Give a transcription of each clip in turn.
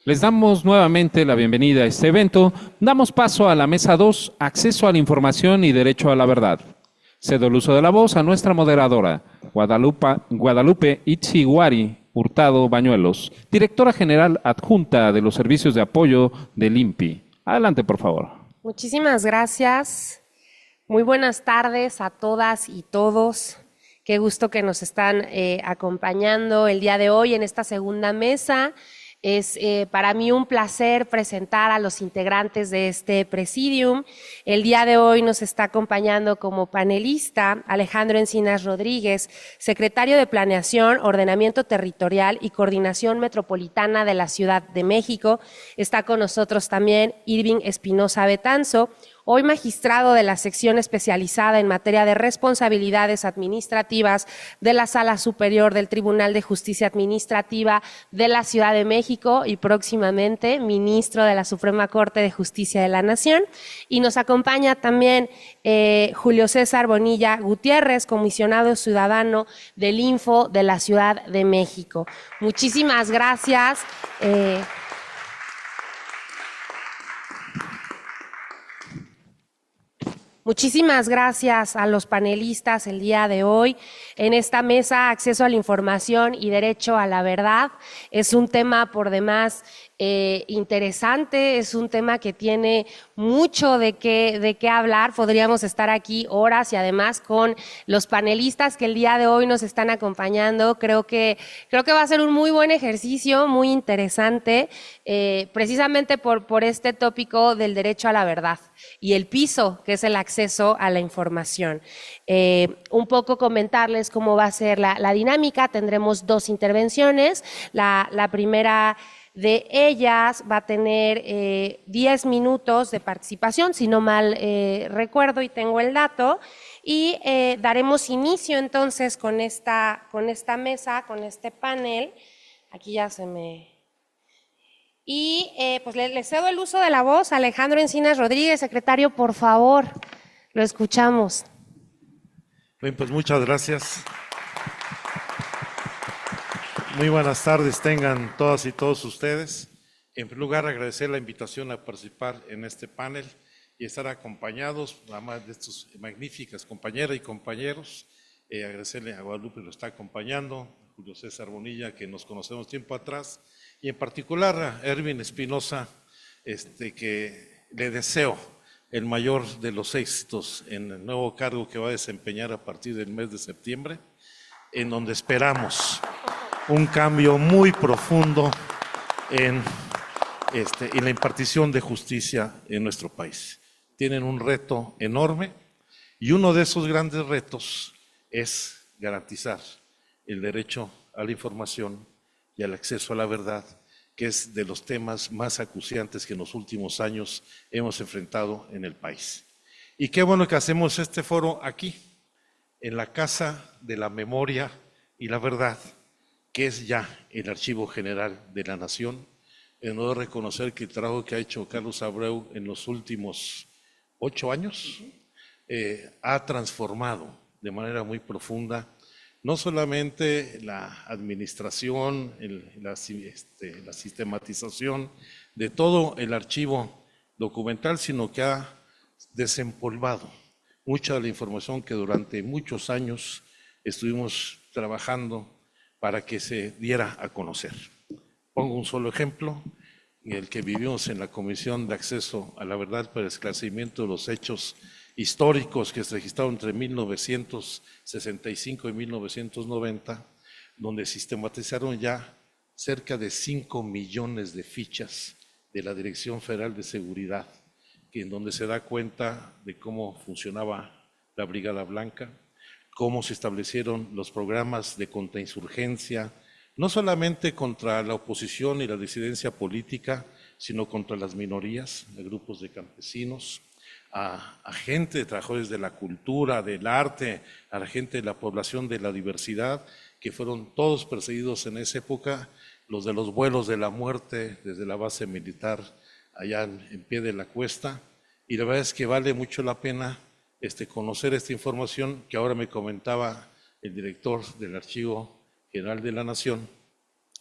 Les damos nuevamente la bienvenida a este evento. Damos paso a la mesa 2, acceso a la información y derecho a la verdad. Cedo el uso de la voz a nuestra moderadora, Guadalupe Itziguari Hurtado Bañuelos, directora general adjunta de los servicios de apoyo del INPI. Adelante, por favor. Muchísimas gracias. Muy buenas tardes a todas y todos. Qué gusto que nos están acompañando el día de hoy en esta segunda mesa. Es para mí un placer presentar a los integrantes de este presidium. El día de hoy nos está acompañando como panelista Alejandro Encinas Rodríguez, secretario de Planeación, Ordenamiento Territorial y Coordinación Metropolitana de la Ciudad de México. Está con nosotros también Irving Espinosa Betanzo, hoy magistrado de la sección especializada en materia de responsabilidades administrativas de la Sala Superior del Tribunal de Justicia Administrativa de la Ciudad de México y próximamente ministro de la Suprema Corte de Justicia de la Nación. Y nos acompaña también Julio César Bonilla Gutiérrez, comisionado ciudadano del Info de la Ciudad de México. Muchísimas gracias. Muchísimas gracias a los panelistas el día de hoy en esta mesa Acceso a la Información y Derecho a la Verdad. Es un tema por demás interesante, es un tema que tiene mucho de qué hablar. Podríamos estar aquí horas y además con los panelistas que el día de hoy nos están acompañando. Creo que va a ser un muy buen ejercicio, muy interesante, precisamente por este tópico del derecho a la verdad y el piso, que es el acceso a la información. Un poco comentarles cómo va a ser la dinámica. Tendremos dos intervenciones. La primera de ellas va a tener 10 minutos de participación, si no mal recuerdo y tengo el dato, y daremos inicio entonces con esta mesa, con este panel. Aquí ya se me... Y pues le cedo el uso de la voz a Alejandro Encinas Rodríguez. Secretario, por favor, lo escuchamos. Bien, pues muchas gracias. Muy buenas tardes tengan todas y todos ustedes. En primer lugar, agradecer la invitación a participar en este panel y estar acompañados además de estas magníficas compañeras y compañeros. Agradecerle a Guadalupe que lo está acompañando, a Julio César Bonilla, que nos conocemos tiempo atrás, y en particular a Irving Espinosa, que le deseo el mayor de los éxitos en el nuevo cargo que va a desempeñar a partir del mes de septiembre, en donde esperamos un cambio muy profundo en la impartición de justicia en nuestro país. Tienen un reto enorme y uno de esos grandes retos es garantizar el derecho a la información y al acceso a la verdad, que es de los temas más acuciantes que en los últimos años hemos enfrentado en el país. Y qué bueno que hacemos este foro aquí, en la Casa de la Memoria y la Verdad, que es ya el Archivo General de la Nación. No reconocer que el trabajo que ha hecho Carlos Abreu en los últimos 8 años ha transformado de manera muy profunda no solamente la administración, la sistematización de todo el archivo documental, sino que ha desempolvado mucha de la información que durante muchos años estuvimos trabajando para que se diera a conocer. Pongo un solo ejemplo, el que vivimos en la Comisión de Acceso a la Verdad para el Esclarecimiento de los Hechos Históricos que se registraron entre 1965 y 1990, donde sistematizaron ya cerca de 5 millones de fichas de la Dirección Federal de Seguridad, en donde se da cuenta de cómo funcionaba la Brigada Blanca, cómo se establecieron los programas de contrainsurgencia, no solamente contra la oposición y la disidencia política, sino contra las minorías, a grupos de campesinos, a gente de trabajadores de la cultura, del arte, a la gente de la población de la diversidad, que fueron todos perseguidos en esa época, los de los vuelos de la muerte desde la base militar allá en pie de la cuesta, y la verdad es que vale mucho la pena conocer esta información que ahora me comentaba el director del Archivo General de la Nación,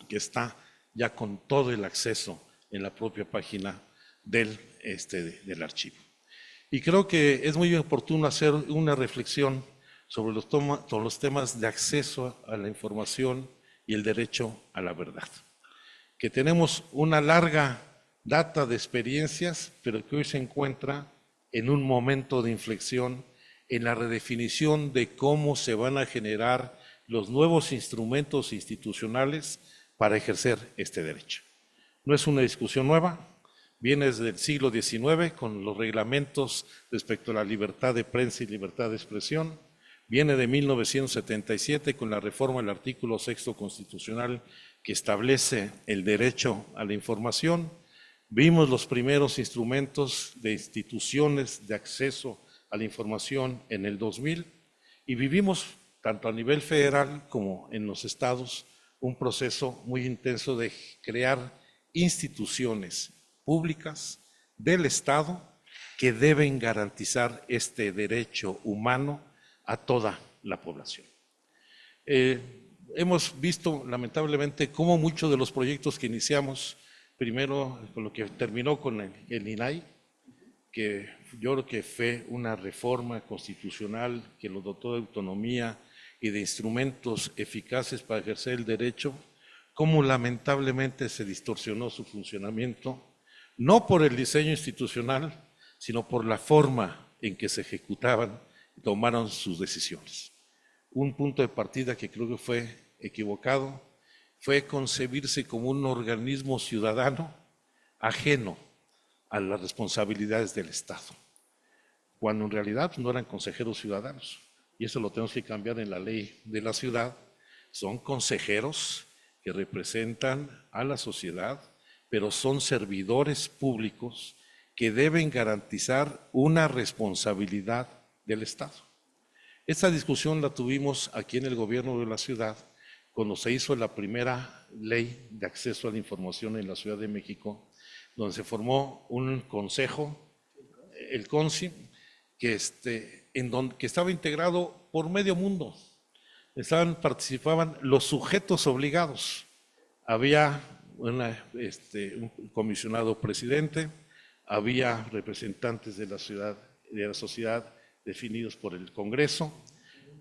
que está ya con todo el acceso en la propia página del archivo. Y creo que es muy oportuno hacer una reflexión sobre los temas de acceso a la información y el derecho a la verdad, que tenemos una larga data de experiencias, pero que hoy se encuentra en un momento de inflexión en la redefinición de cómo se van a generar los nuevos instrumentos institucionales para ejercer este derecho. No es una discusión nueva, viene desde el siglo XIX con los reglamentos respecto a la libertad de prensa y libertad de expresión, viene de 1977 con la reforma del artículo 6º constitucional que establece el derecho a la información. Vimos los primeros instrumentos de instituciones de acceso a la información en el 2000 y vivimos, tanto a nivel federal como en los estados, un proceso muy intenso de crear instituciones públicas del Estado que deben garantizar este derecho humano a toda la población. Hemos visto lamentablemente cómo muchos de los proyectos que iniciamos, primero con lo que terminó con el INAI, que yo creo que fue una reforma constitucional que lo dotó de autonomía y de instrumentos eficaces para ejercer el derecho, cómo lamentablemente se distorsionó su funcionamiento, no por el diseño institucional, sino por la forma en que se ejecutaban y tomaron sus decisiones. Un punto de partida que creo que fue equivocado fue concebirse como un organismo ciudadano ajeno a las responsabilidades del Estado, cuando en realidad no eran consejeros ciudadanos. Y eso lo tenemos que cambiar en la ley de la ciudad. Son consejeros que representan a la sociedad, pero son servidores públicos que deben garantizar una responsabilidad del Estado. Esta discusión la tuvimos aquí en el gobierno de la ciudad cuando se hizo la primera ley de acceso a la información en la Ciudad de México, donde se formó un consejo, el CONSI, que estaba integrado por medio mundo. Participaban los sujetos obligados. Había un comisionado presidente, había representantes de la sociedad definidos por el Congreso,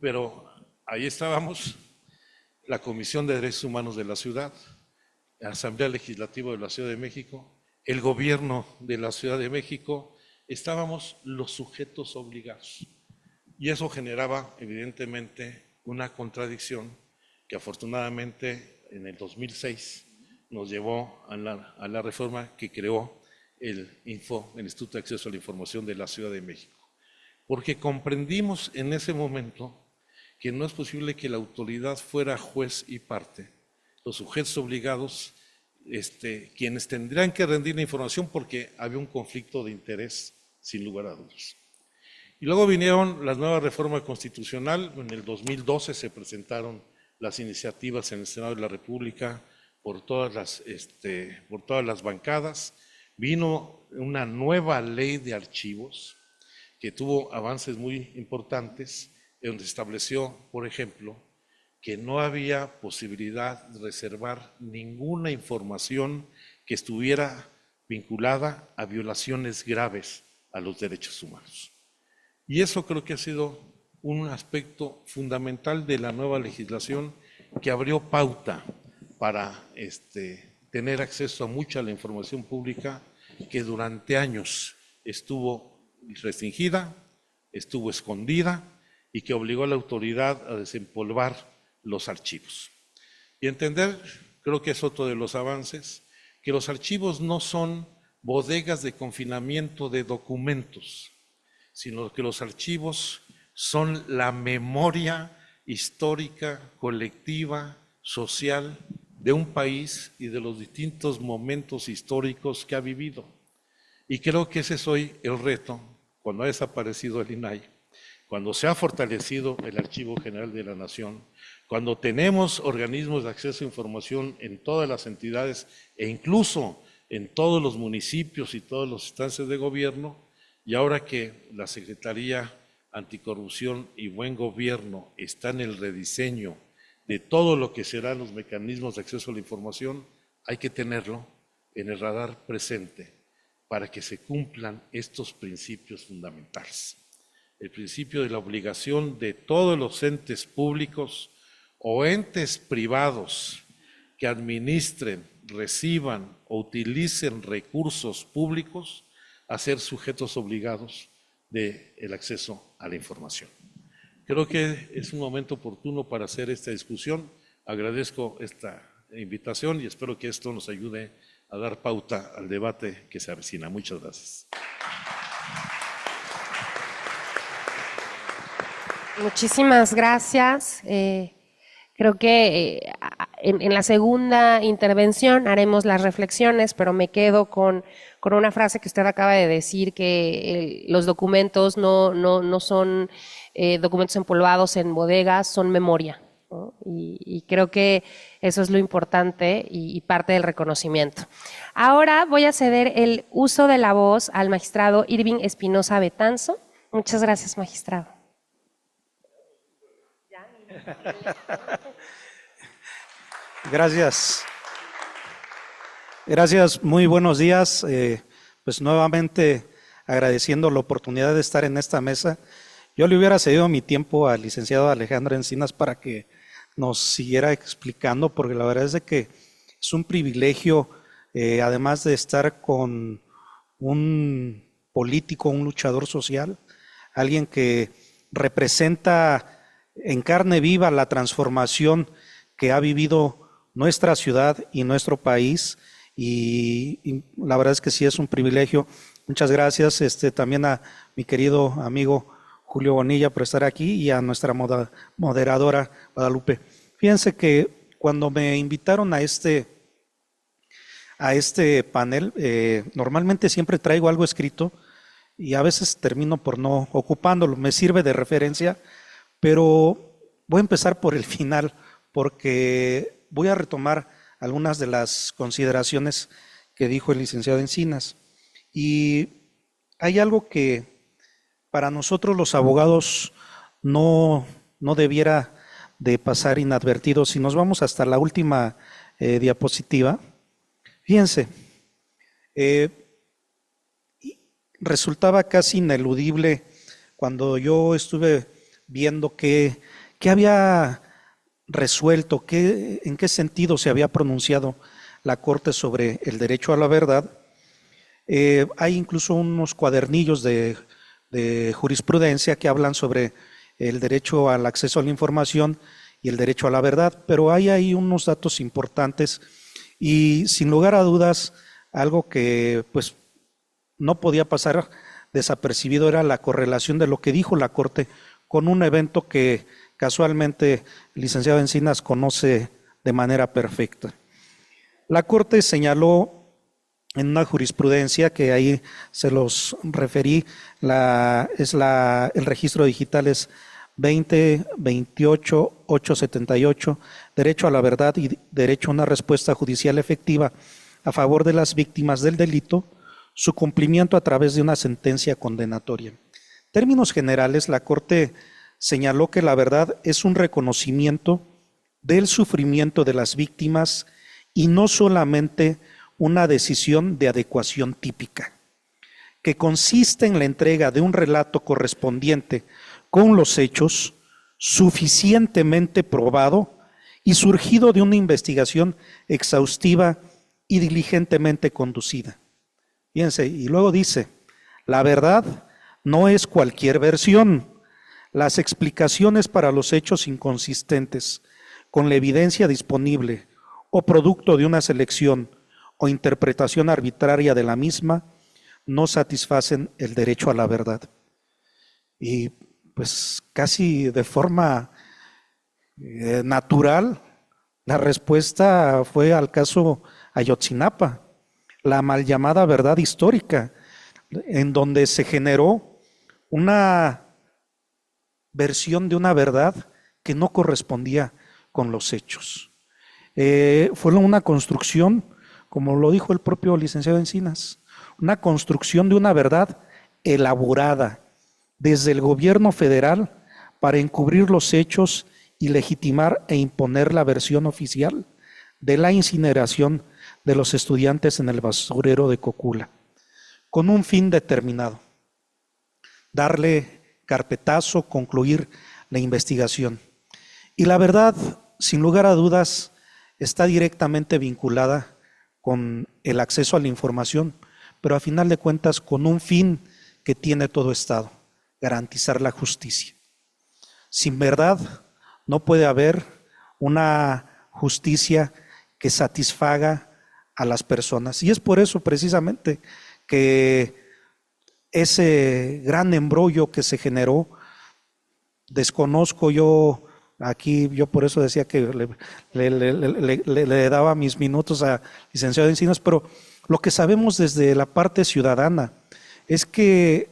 pero ahí estábamos, la Comisión de Derechos Humanos de la ciudad, la Asamblea Legislativa de la Ciudad de México, el gobierno de la Ciudad de México, estábamos los sujetos obligados. Y eso generaba evidentemente una contradicción que afortunadamente en el 2006 nos llevó a la reforma que creó el Instituto de Acceso a la Información de la Ciudad de México. Porque comprendimos en ese momento que no es posible que la autoridad fuera juez y parte, los sujetos obligados, quienes tendrían que rendir la información porque había un conflicto de interés, sin lugar a dudas. Y luego vinieron las nuevas reformas constitucionales. En el 2012 se presentaron las iniciativas en el Senado de la República por todas las bancadas. Vino una nueva ley de archivos que tuvo avances muy importantes, donde se estableció, por ejemplo, que no había posibilidad de reservar ninguna información que estuviera vinculada a violaciones graves a los derechos humanos. Y eso creo que ha sido un aspecto fundamental de la nueva legislación que abrió pauta para tener acceso a mucha de la información pública que durante años estuvo restringida, estuvo escondida y que obligó a la autoridad a desempolvar los archivos. Y entender, creo que es otro de los avances, que los archivos no son bodegas de confinamiento de documentos, sino que los archivos son la memoria histórica, colectiva, social de un país y de los distintos momentos históricos que ha vivido. Y creo que ese es hoy el reto, cuando ha desaparecido el INAI, cuando se ha fortalecido el Archivo General de la Nación, cuando tenemos organismos de acceso a información en todas las entidades e incluso en todos los municipios y todas las instancias de gobierno, y ahora que la Secretaría Anticorrupción y Buen Gobierno está en el rediseño de todo lo que serán los mecanismos de acceso a la información, hay que tenerlo en el radar presente para que se cumplan estos principios fundamentales. El principio de la obligación de todos los entes públicos o entes privados que administren, reciban o utilicen recursos públicos a ser sujetos obligados del acceso a la información. Creo que es un momento oportuno para hacer esta discusión. Agradezco esta invitación y espero que esto nos ayude a dar pauta al debate que se avecina. Muchas gracias. Muchísimas gracias. Creo que en la segunda intervención haremos las reflexiones, pero me quedo con una frase que usted acaba de decir, que los documentos no son documentos empolvados en bodegas, son memoria, ¿no? Y creo que eso es lo importante y parte del reconocimiento. Ahora voy a ceder el uso de la voz al magistrado Irving Espinosa Betanzo. Muchas gracias, magistrado. Gracias. Gracias, muy buenos días. Pues nuevamente agradeciendo la oportunidad de estar en esta mesa. Yo le hubiera cedido mi tiempo al licenciado Alejandro Encinas para que nos siguiera explicando, porque la verdad es de que es un privilegio, además de estar con un político, un luchador social, alguien que representa en carne viva la transformación que ha vivido nuestra ciudad y nuestro país, y la verdad es que sí es un privilegio. Muchas gracias también a mi querido amigo Julio Bonilla por estar aquí y a nuestra moderadora Guadalupe. Fíjense que cuando me invitaron a este panel, normalmente siempre traigo algo escrito y a veces termino por no ocupándolo, me sirve de referencia, pero voy a empezar por el final porque voy a retomar algunas de las consideraciones que dijo el licenciado Encinas. Y hay algo que para nosotros los abogados no debiera de pasar inadvertido. Si nos vamos hasta la última diapositiva, fíjense, resultaba casi ineludible cuando yo estuve viendo qué había resuelto, en qué sentido se había pronunciado la Corte sobre el derecho a la verdad. Hay incluso unos cuadernillos de jurisprudencia que hablan sobre el derecho al acceso a la información y el derecho a la verdad, pero hay ahí unos datos importantes y sin lugar a dudas algo que pues no podía pasar desapercibido era la correlación de lo que dijo la Corte con un evento que casualmente el licenciado Encinas conoce de manera perfecta. La Corte señaló en una jurisprudencia que ahí se los referí, el registro digital es 20-28-878, derecho a la verdad y derecho a una respuesta judicial efectiva a favor de las víctimas del delito, su cumplimiento a través de una sentencia condenatoria. En términos generales, la Corte señaló que la verdad es un reconocimiento del sufrimiento de las víctimas y no solamente una decisión de adecuación típica, que consiste en la entrega de un relato correspondiente con los hechos suficientemente probado y surgido de una investigación exhaustiva y diligentemente conducida. Fíjense, y luego dice, la verdad no es cualquier versión. Las explicaciones para los hechos inconsistentes con la evidencia disponible o producto de una selección o interpretación arbitraria de la misma no satisfacen el derecho a la verdad. Y pues casi de forma natural, la respuesta fue al caso Ayotzinapa, la mal llamada verdad histórica, en donde se generó una versión de una verdad que no correspondía con los hechos. Fue una construcción, como lo dijo el propio licenciado Encinas, una construcción de una verdad elaborada desde el gobierno federal para encubrir los hechos y legitimar e imponer la versión oficial de la incineración de los estudiantes en el basurero de Cocula, con un fin determinado: darle carpetazo, concluir la investigación. Y la verdad, sin lugar a dudas, está directamente vinculada con el acceso a la información, pero a final de cuentas con un fin que tiene todo Estado: garantizar la justicia. Sin verdad no puede haber una justicia que satisfaga a las personas. Y es por eso precisamente que ese gran embrollo que se generó, desconozco yo aquí, yo por eso decía que le daba mis minutos a licenciado Encinas, pero lo que sabemos desde la parte ciudadana es que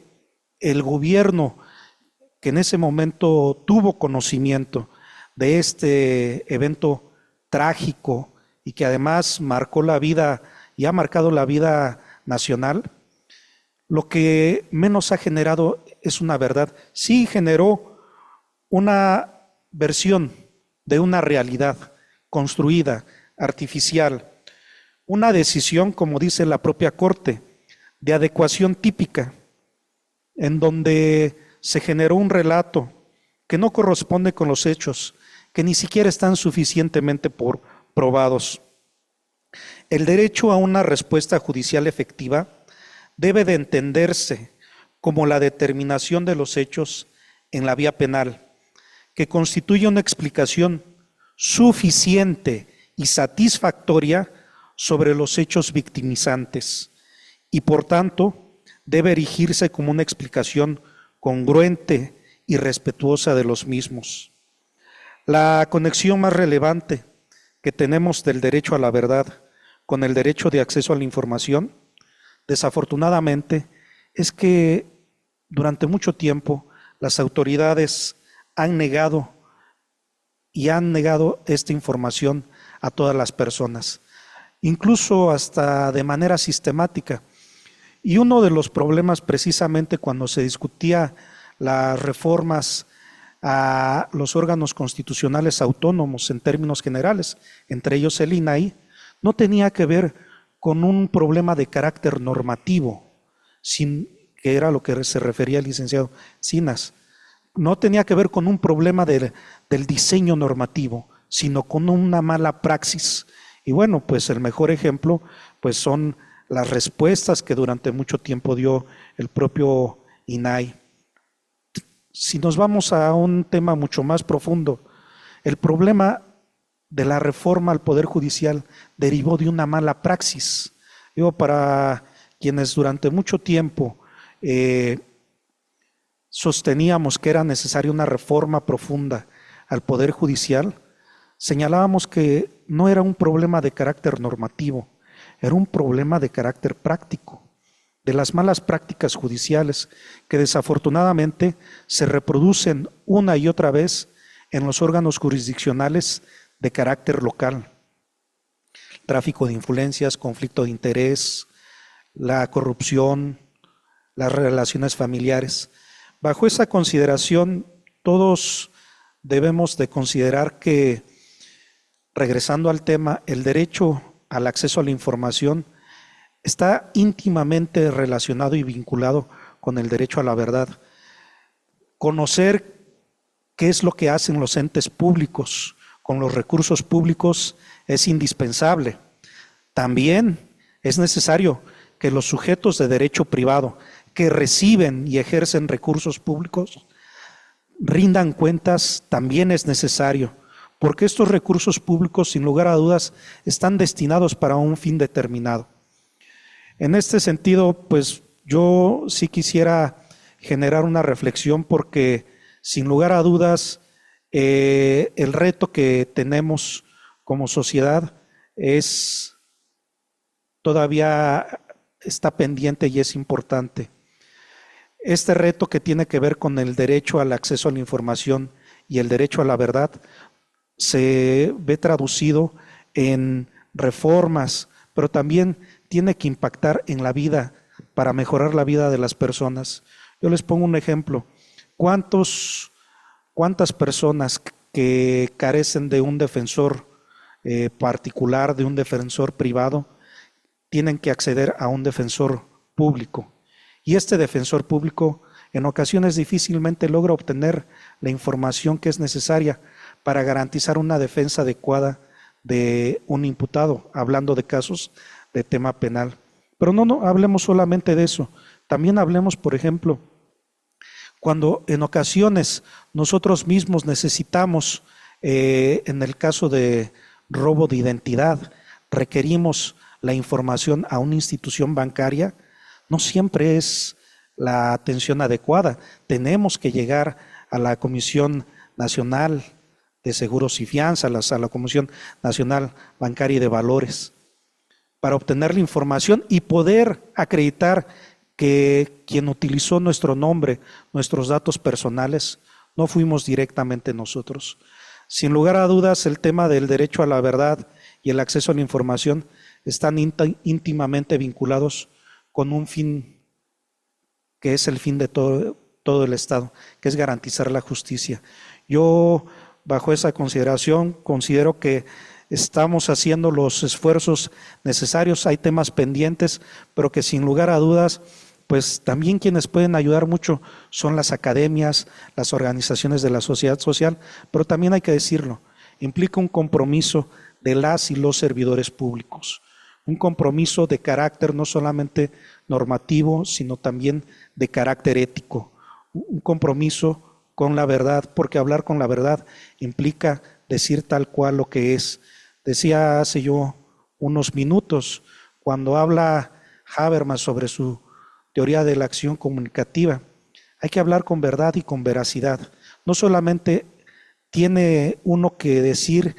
el gobierno, que en ese momento tuvo conocimiento de este evento trágico y que además marcó la vida y ha marcado la vida nacional, lo que menos ha generado es una verdad. Sí generó una versión de una realidad construida, artificial, una decisión, como dice la propia Corte, de adecuación típica, en donde se generó un relato que no corresponde con los hechos, que ni siquiera están suficientemente probados. El derecho a una respuesta judicial efectiva debe de entenderse como la determinación de los hechos en la vía penal, que constituye una explicación suficiente y satisfactoria sobre los hechos victimizantes y por tanto debe erigirse como una explicación congruente y respetuosa de los mismos. La conexión más relevante que tenemos del derecho a la verdad con el derecho de acceso a la información, desafortunadamente, es que durante mucho tiempo las autoridades han negado esta información a todas las personas, incluso hasta de manera sistemática. Y uno de los problemas, precisamente cuando se discutía las reformas a los órganos constitucionales autónomos en términos generales, entre ellos el INAI, no tenía que ver con un problema de carácter normativo, que era lo que se refería el licenciado Encinas. No tenía que ver con un problema del diseño normativo, sino con una mala praxis. Y bueno, pues el mejor ejemplo pues son las respuestas que durante mucho tiempo dio el propio INAI. Si nos vamos a un tema mucho más profundo, el problema de la reforma al Poder Judicial derivó de una mala praxis. Digo, para quienes durante mucho tiempo sosteníamos que era necesaria una reforma profunda al Poder Judicial, señalábamos que no era un problema de carácter normativo, era un problema de carácter práctico, de las malas prácticas judiciales que desafortunadamente se reproducen una y otra vez en los órganos jurisdiccionales de carácter local. Tráfico de influencias, conflicto de interés, la corrupción, las relaciones familiares. Bajo esa consideración, todos debemos de considerar que, regresando al tema, el derecho al acceso a la información está íntimamente relacionado y vinculado con el derecho a la verdad. Conocer qué es lo que hacen los entes públicos con los recursos públicos es indispensable. También es necesario que los sujetos de derecho privado que reciben y ejercen recursos públicos rindan cuentas, también es necesario, porque estos recursos públicos, sin lugar a dudas, están destinados para un fin determinado. En este sentido, pues yo sí quisiera generar una reflexión porque, sin lugar a dudas, el reto que tenemos como sociedad todavía está pendiente y es importante. Este reto que tiene que ver con el derecho al acceso a la información y el derecho a la verdad se ve traducido en reformas, pero también tiene que impactar en la vida para mejorar la vida de las personas. Yo les pongo un ejemplo. ¿Cuántas personas que carecen de un defensor particular, de un defensor privado, tienen que acceder a un defensor público. Y este defensor público en ocasiones difícilmente logra obtener la información que es necesaria para garantizar una defensa adecuada de un imputado, hablando de casos de tema penal. Pero no hablemos solamente de eso, también hablemos, por ejemplo, cuando en ocasiones nosotros mismos necesitamos, en el caso de robo de identidad, requerimos la información a una institución bancaria, no siempre es la atención adecuada. Tenemos que llegar a la Comisión Nacional de Seguros y Fianzas, a la Comisión Nacional Bancaria y de Valores, para obtener la información y poder acreditar que quien utilizó nuestro nombre, nuestros datos personales, no fuimos directamente nosotros. Sin lugar a dudas, el tema del derecho a la verdad y el acceso a la información están íntimamente vinculados con un fin que es el fin de todo el Estado, que es garantizar la justicia. Yo, bajo esa consideración, considero que estamos haciendo los esfuerzos necesarios, hay temas pendientes, pero que sin lugar a dudas, pues también quienes pueden ayudar mucho son las academias, las organizaciones de la sociedad social, pero también hay que decirlo, implica un compromiso de las y los servidores públicos, un compromiso de carácter no solamente normativo, sino también de carácter ético, un compromiso con la verdad, porque hablar con la verdad implica decir tal cual lo que es. Decía hace yo unos minutos, cuando habla Habermas sobre su teoría de la acción comunicativa, hay que hablar con verdad y con veracidad. No solamente tiene uno que decir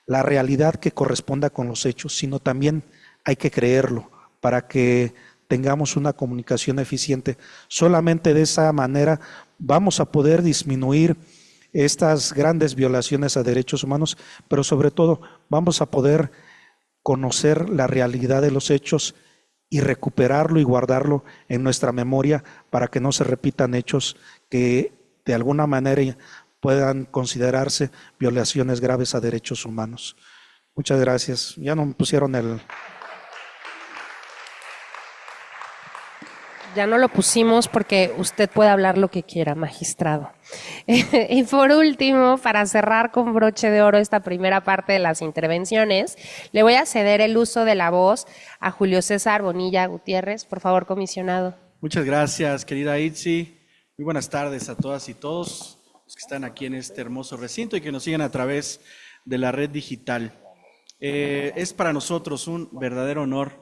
la realidad que corresponda con los hechos, sino también hay que creerlo para que tengamos una comunicación eficiente. Solamente de esa manera vamos a poder disminuir estas grandes violaciones a derechos humanos, pero sobre todo vamos a poder conocer la realidad de los hechos y recuperarlo y guardarlo en nuestra memoria para que no se repitan hechos que de alguna manera puedan considerarse violaciones graves a derechos humanos. Muchas gracias. Ya no me pusieron el... Ya no lo pusimos porque usted puede hablar lo que quiera, magistrado. Y por último, para cerrar con broche de oro esta primera parte de las intervenciones, le voy a ceder el uso de la voz a Julio César Bonilla Gutiérrez. Por favor, comisionado. Muchas gracias, querida Itzi. Muy buenas tardes a todas y todos los que están aquí en este hermoso recinto y que nos siguen a través de la red digital. Es para nosotros un verdadero honor,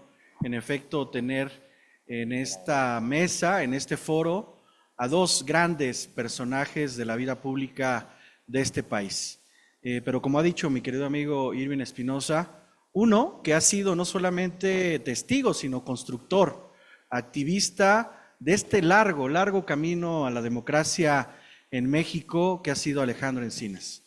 en efecto, tener en esta mesa, en este foro, a dos grandes personajes de la vida pública de este país. Pero como ha dicho mi querido amigo Irving Espinosa, uno que ha sido no solamente testigo, sino constructor, activista de este largo camino a la democracia en México, que ha sido Alejandro Encinas.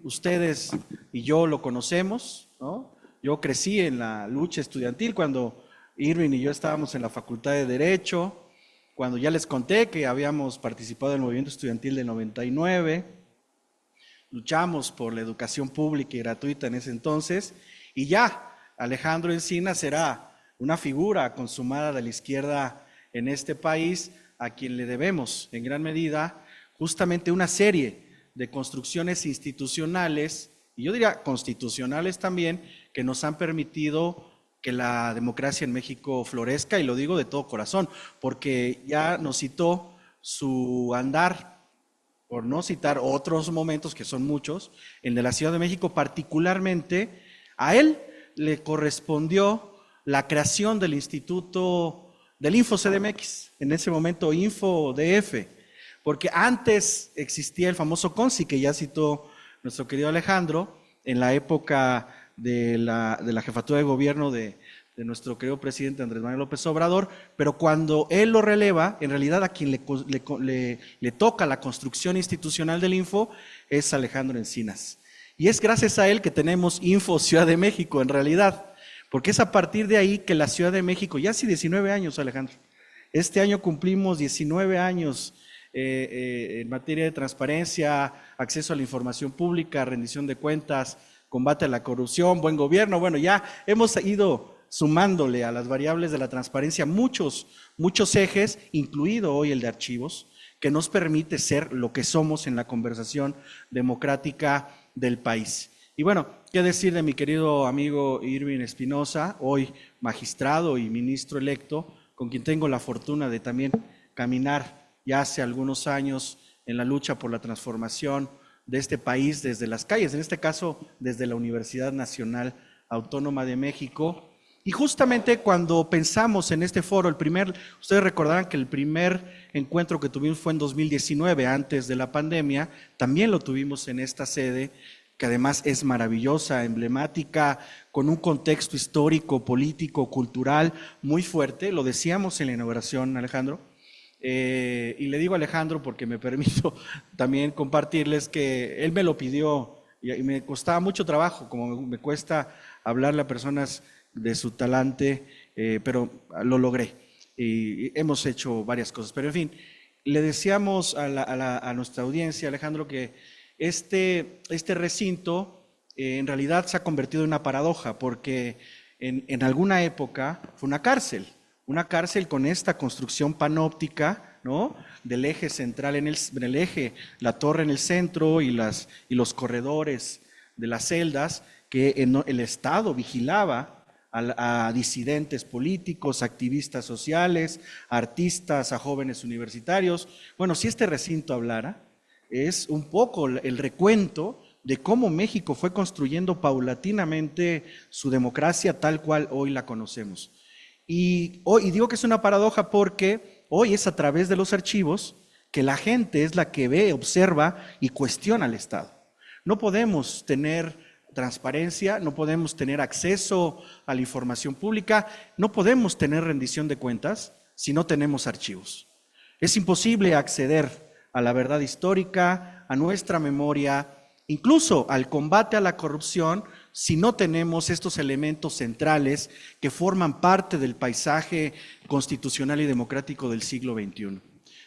Ustedes y yo lo conocemos, ¿no? Yo crecí en la lucha estudiantil cuando Irving y yo estábamos en la Facultad de Derecho, cuando ya les conté que habíamos participado en el movimiento estudiantil del 99, luchamos por la educación pública y gratuita en ese entonces, y ya Alejandro Encinas era una figura consumada de la izquierda en este país, a quien le debemos en gran medida justamente una serie de construcciones institucionales, y yo diría constitucionales también, que nos han permitido que la democracia en México florezca, y lo digo de todo corazón, porque ya nos citó su andar, por no citar otros momentos, que son muchos, en de la Ciudad de México particularmente, a él le correspondió la creación del Instituto del InfoCDMX, en ese momento InfoDF, porque antes existía el famoso CONCI, que ya citó nuestro querido Alejandro, en la época de la jefatura de gobierno de nuestro querido presidente Andrés Manuel López Obrador, pero cuando él lo releva, en realidad a quien le toca la construcción institucional del Info es Alejandro Encinas. Y es gracias a él que tenemos Info Ciudad de México en realidad, porque es a partir de ahí que la Ciudad de México, ya hace 19 años, Alejandro, este año cumplimos 19 años en materia de transparencia, acceso a la información pública, rendición de cuentas, combate a la corrupción, buen gobierno. Bueno, ya hemos ido sumándole a las variables de la transparencia muchos ejes, incluido hoy el de archivos, que nos permite ser lo que somos en la conversación democrática del país. Y bueno, qué decir de mi querido amigo Irving Espinosa, hoy magistrado y ministro electo, con quien tengo la fortuna de también caminar ya hace algunos años en la lucha por la transformación de este país desde las calles, en este caso desde la Universidad Nacional Autónoma de México. Y justamente cuando pensamos en este foro, ustedes recordarán que el primer encuentro que tuvimos fue en 2019, antes de la pandemia, también lo tuvimos en esta sede, que además es maravillosa, emblemática, con un contexto histórico, político, cultural muy fuerte. Lo decíamos en la inauguración, Alejandro. Y le digo a Alejandro porque me permito también compartirles que él me lo pidió y me costaba mucho trabajo, como me cuesta hablarle a personas de su talante, pero lo logré y hemos hecho varias cosas. Pero en fin, le decíamos a nuestra audiencia, Alejandro, que este recinto en realidad se ha convertido en una paradoja, porque en alguna época fue una cárcel con esta construcción panóptica, ¿no?, del eje central en el eje, la torre en el centro y los corredores de las celdas, que el Estado vigilaba a disidentes políticos, activistas sociales, artistas, a jóvenes universitarios. Bueno, si este recinto hablara, es un poco el recuento de cómo México fue construyendo paulatinamente su democracia tal cual hoy la conocemos. Y digo que es una paradoja porque hoy es a través de los archivos que la gente es la que ve, observa y cuestiona al Estado. No podemos tener transparencia, no podemos tener acceso a la información pública, no podemos tener rendición de cuentas si no tenemos archivos. Es imposible acceder a la verdad histórica, a nuestra memoria, incluso al combate a la corrupción, si no tenemos estos elementos centrales que forman parte del paisaje constitucional y democrático del siglo XXI.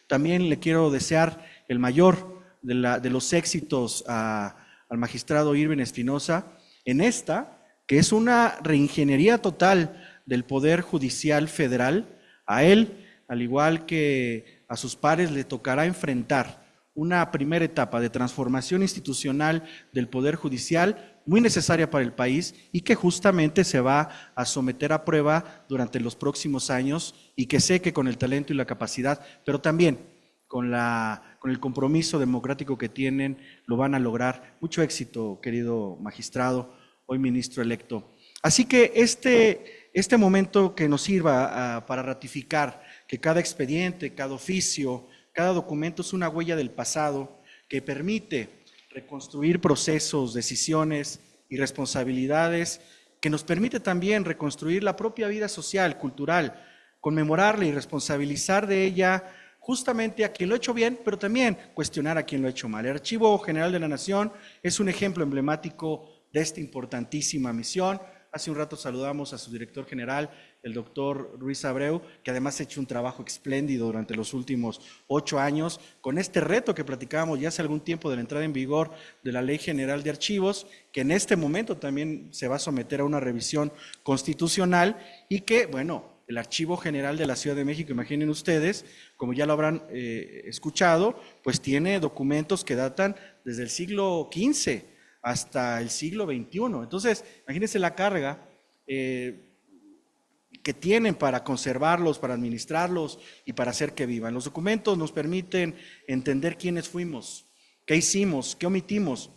También le quiero desear el mayor de los éxitos al magistrado Irving Espinosa en esta, que es una reingeniería total del Poder Judicial Federal. A él, al igual que a sus pares, le tocará enfrentar una primera etapa de transformación institucional del Poder Judicial muy necesaria para el país y que justamente se va a someter a prueba durante los próximos años, y que sé que con el talento y la capacidad, pero también con el compromiso democrático que tienen, lo van a lograr. Mucho éxito, querido magistrado, hoy ministro electo. Así que este momento que nos sirva para ratificar que cada expediente, cada oficio, cada documento es una huella del pasado que permite reconstruir procesos, decisiones y responsabilidades, que nos permite también reconstruir la propia vida social, cultural, conmemorarla y responsabilizar de ella justamente a quien lo ha hecho bien, pero también cuestionar a quien lo ha hecho mal. El Archivo General de la Nación es un ejemplo emblemático de esta importantísima misión. Hace un rato saludamos a su director general, el doctor Ruiz Abreu, que además ha hecho un trabajo espléndido durante los últimos 8 años, con este reto que platicábamos ya hace algún tiempo de la entrada en vigor de la Ley General de Archivos, que en este momento también se va a someter a una revisión constitucional, y que, bueno, el Archivo General de la Ciudad de México, imaginen ustedes, como ya lo habrán escuchado, pues tiene documentos que datan desde el siglo XV hasta el siglo XXI. Entonces, imagínense la carga que tienen para conservarlos, para administrarlos y para hacer que vivan. Los documentos nos permiten entender quiénes fuimos, qué hicimos, qué omitimos,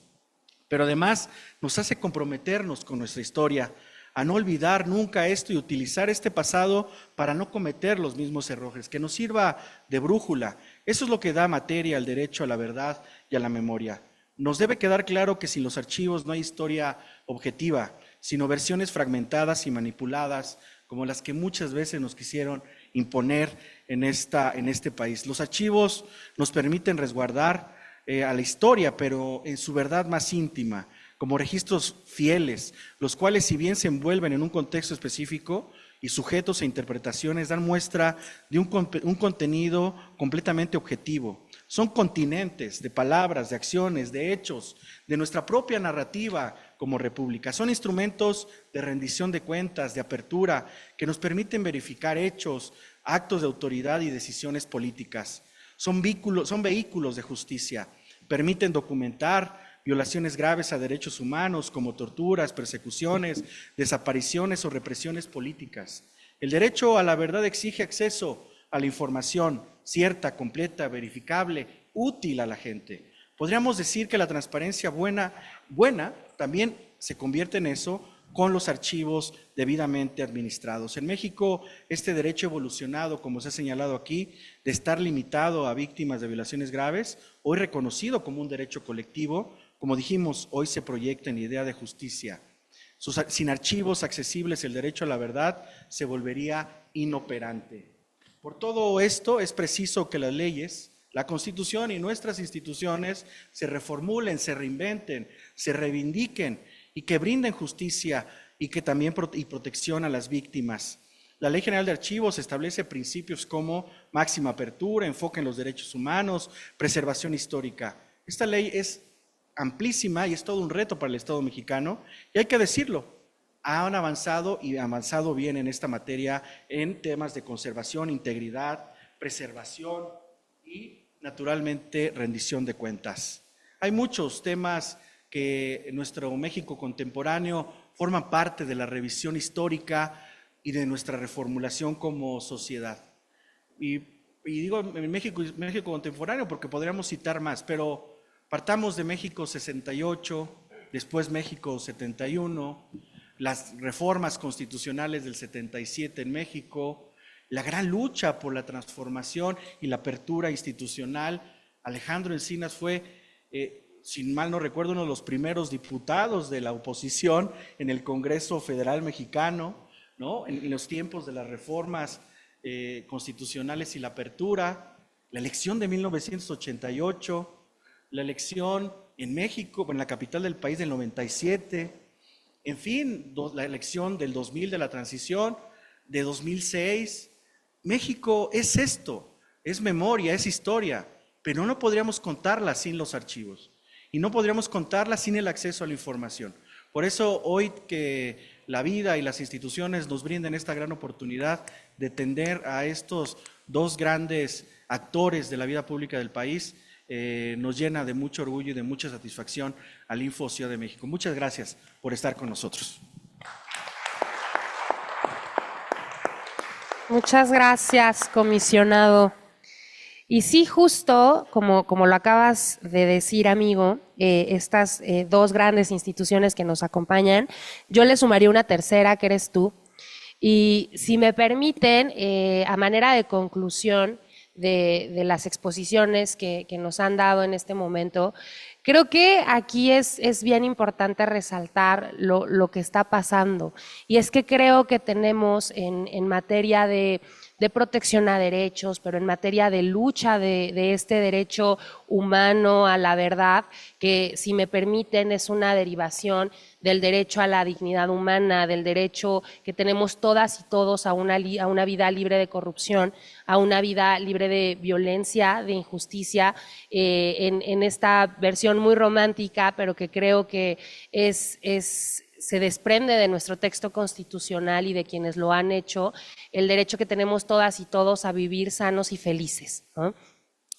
pero además nos hace comprometernos con nuestra historia, a no olvidar nunca esto y utilizar este pasado para no cometer los mismos errores, que nos sirva de brújula. Eso es lo que da materia al derecho a la verdad y a la memoria. Nos debe quedar claro que sin los archivos no hay historia objetiva, sino versiones fragmentadas y manipuladas, como las que muchas veces nos quisieron imponer en este país. Los archivos nos permiten resguardar a la historia, pero en su verdad más íntima, como registros fieles, los cuales, si bien se envuelven en un contexto específico y sujetos a interpretaciones, dan muestra de un contenido completamente objetivo, Son continentes de palabras, de acciones, de hechos, de nuestra propia narrativa como república. Son instrumentos de rendición de cuentas, de apertura, que nos permiten verificar hechos, actos de autoridad y decisiones políticas. Son vehículos de justicia, permiten documentar violaciones graves a derechos humanos como torturas, persecuciones, desapariciones o represiones políticas. El derecho a la verdad exige acceso a la información cierta, completa, verificable, útil a la gente. Podríamos decir que la transparencia buena también se convierte en eso con los archivos debidamente administrados. En México, este derecho ha evolucionado, como se ha señalado aquí, de estar limitado a víctimas de violaciones graves, hoy reconocido como un derecho colectivo. Como dijimos, hoy se proyecta en idea de justicia. Sin archivos accesibles, el derecho a la verdad se volvería inoperante. Por todo esto, es preciso que las leyes, la Constitución y nuestras instituciones se reformulen, se reinventen, se reivindiquen y que brinden justicia y que también protección a las víctimas. La Ley General de Archivos establece principios como máxima apertura, enfoque en los derechos humanos, preservación histórica. Esta ley es amplísima y es todo un reto para el Estado mexicano, y hay que decirlo, han avanzado y avanzado bien en esta materia en temas de conservación, integridad, preservación y naturalmente rendición de cuentas. Hay muchos temas que en nuestro México contemporáneo forman parte de la revisión histórica y de nuestra reformulación como sociedad. Y digo en México contemporáneo porque podríamos citar más, pero partamos de México 68, después México 71, las reformas constitucionales del 77 en México, la gran lucha por la transformación y la apertura institucional. Alejandro Encinas fue, sin mal no recuerdo, uno de los primeros diputados de la oposición en el Congreso Federal Mexicano, ¿no? En los tiempos de las reformas constitucionales y la apertura, la elección de 1988, la elección en México, en la capital del país del 97, en fin, la elección del 2000 de la transición, de 2006. México es esto, es memoria, es historia, pero no podríamos contarla sin los archivos y no podríamos contarla sin el acceso a la información. Por eso hoy que la vida y las instituciones nos brinden esta gran oportunidad de tender a estos dos grandes actores de la vida pública del país, nos llena de mucho orgullo y de mucha satisfacción al Info Ciudad de México. Muchas gracias por estar con nosotros. Muchas gracias, comisionado. Y sí, justo como lo acabas de decir, amigo, estas dos grandes instituciones que nos acompañan, yo le sumaría una tercera, que eres tú. Y si me permiten, a manera de conclusión de las exposiciones que nos han dado en este momento, creo que aquí es bien importante resaltar lo que está pasando. Y es que creo que tenemos en materia de protección a derechos, pero en materia de lucha de este derecho humano a la verdad, que si me permiten es una derivación del derecho a la dignidad humana, del derecho que tenemos todas y todos a una vida libre de corrupción, a una vida libre de violencia, de injusticia, en esta versión muy romántica, pero que creo que se desprende de nuestro texto constitucional y de quienes lo han hecho, el derecho que tenemos todas y todos a vivir sanos y felices, ¿no?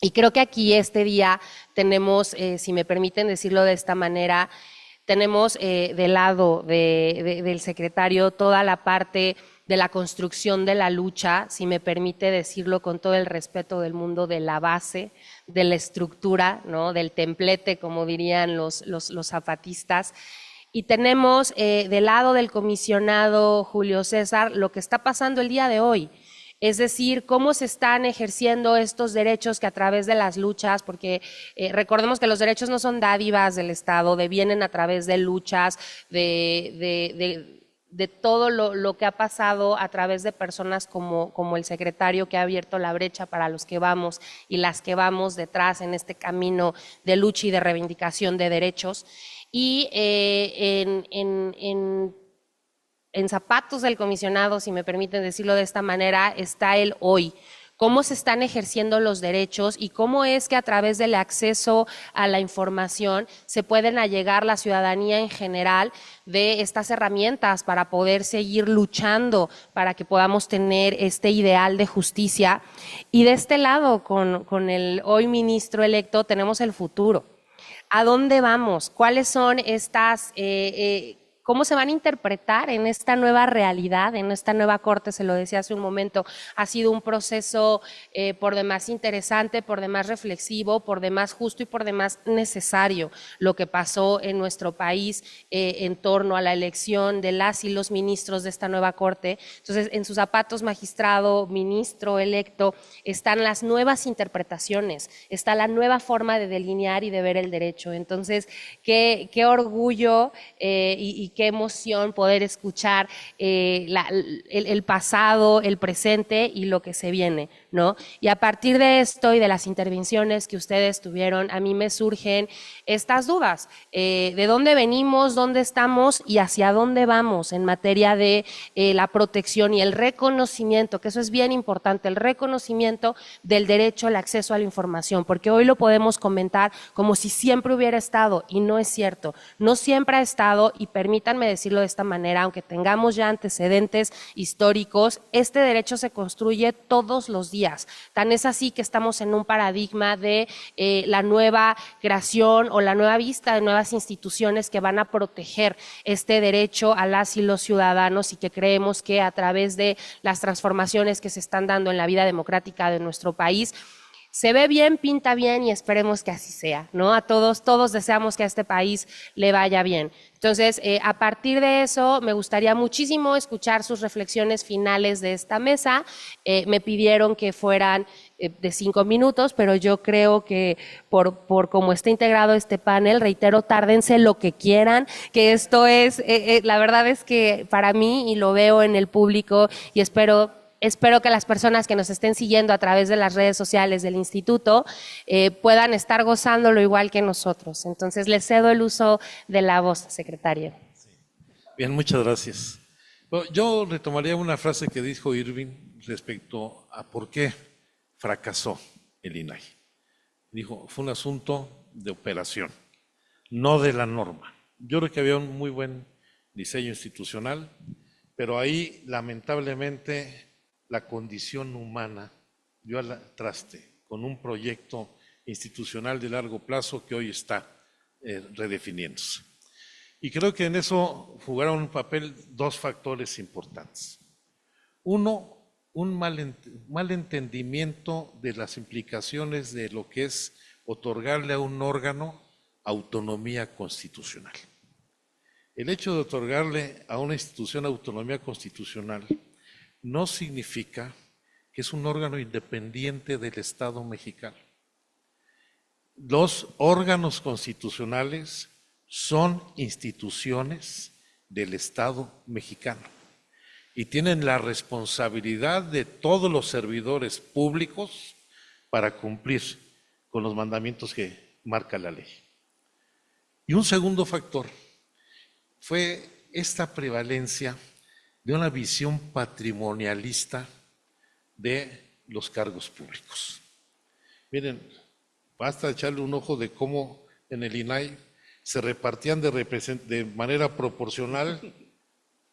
Y creo que aquí este día tenemos, si me permiten decirlo de esta manera, tenemos del lado del secretario toda la parte de la construcción de la lucha, si me permite decirlo con todo el respeto del mundo, de la base, de la estructura, ¿no? Del templete, como dirían los zapatistas. Y tenemos del lado del comisionado Julio César lo que está pasando el día de hoy. Es decir, cómo se están ejerciendo estos derechos que a través de las luchas, porque recordemos que los derechos no son dádivas del Estado, vienen a través de luchas, de todo lo que ha pasado a través de personas como el secretario que ha abierto la brecha para los que vamos y las que vamos detrás en este camino de lucha y de reivindicación de derechos. Y en zapatos del comisionado, si me permiten decirlo de esta manera, está él hoy, cómo se están ejerciendo los derechos y cómo es que a través del acceso a la información se pueden allegar la ciudadanía en general de estas herramientas para poder seguir luchando para que podamos tener este ideal de justicia. Y de este lado, con el hoy ministro electo, tenemos el futuro. ¿A dónde vamos? ¿Cuáles son estas... ¿Cómo se van a interpretar en esta nueva realidad, en esta nueva corte? Se lo decía hace un momento, ha sido un proceso por demás interesante, por demás reflexivo, por demás justo y por demás necesario lo que pasó en nuestro país en torno a la elección de las y los ministros de esta nueva corte. Entonces, en sus zapatos, magistrado, ministro electo, están las nuevas interpretaciones, está la nueva forma de delinear y de ver el derecho. Entonces, qué orgullo y qué emoción poder escuchar el pasado, el presente y lo que se viene, ¿no? Y a partir de esto y de las intervenciones que ustedes tuvieron, a mí me surgen estas dudas. ¿De dónde venimos, dónde estamos y hacia dónde vamos en materia de la protección y el reconocimiento, que eso es bien importante, el reconocimiento del derecho al acceso a la información? Porque hoy lo podemos comentar como si siempre hubiera estado, y no es cierto. No siempre ha estado, y permítanme decirlo de esta manera, aunque tengamos ya antecedentes históricos, este derecho se construye todos los días. Tan es así que estamos en un paradigma de la nueva creación o la nueva vista de nuevas instituciones que van a proteger este derecho a las y los ciudadanos, y que creemos que a través de las transformaciones que se están dando en la vida democrática de nuestro país, se ve bien, pinta bien, y esperemos que así sea, ¿no? A todos deseamos que a este país le vaya bien. Entonces, a partir de eso, me gustaría muchísimo escuchar sus reflexiones finales de esta mesa. Me pidieron que fueran de 5 minutos, pero yo creo que por cómo está integrado este panel, reitero, tárdense lo que quieran, que esto es, la verdad es que para mí, y lo veo en el público, y espero que las personas que nos estén siguiendo a través de las redes sociales del instituto puedan estar gozándolo igual que nosotros. Entonces, les cedo el uso de la voz, secretario. Bien, muchas gracias. Bueno, yo retomaría una frase que dijo Irving respecto a por qué fracasó el INAI. Dijo, fue un asunto de operación, no de la norma. Yo creo que había un muy buen diseño institucional, pero ahí, lamentablemente, la condición humana dio al traste con un proyecto institucional de largo plazo que hoy está redefiniéndose. Y creo que en eso jugaron un papel dos factores importantes. Uno, un mal entendimiento de las implicaciones de lo que es otorgarle a un órgano autonomía constitucional. El hecho de otorgarle a una institución autonomía constitucional no significa que es un órgano independiente del Estado mexicano. Los órganos constitucionales son instituciones del Estado mexicano y tienen la responsabilidad de todos los servidores públicos para cumplir con los mandamientos que marca la ley. Y un segundo factor fue esta prevalencia de una visión patrimonialista de los cargos públicos. Miren, basta echarle un ojo de cómo en el INAI se repartían de manera proporcional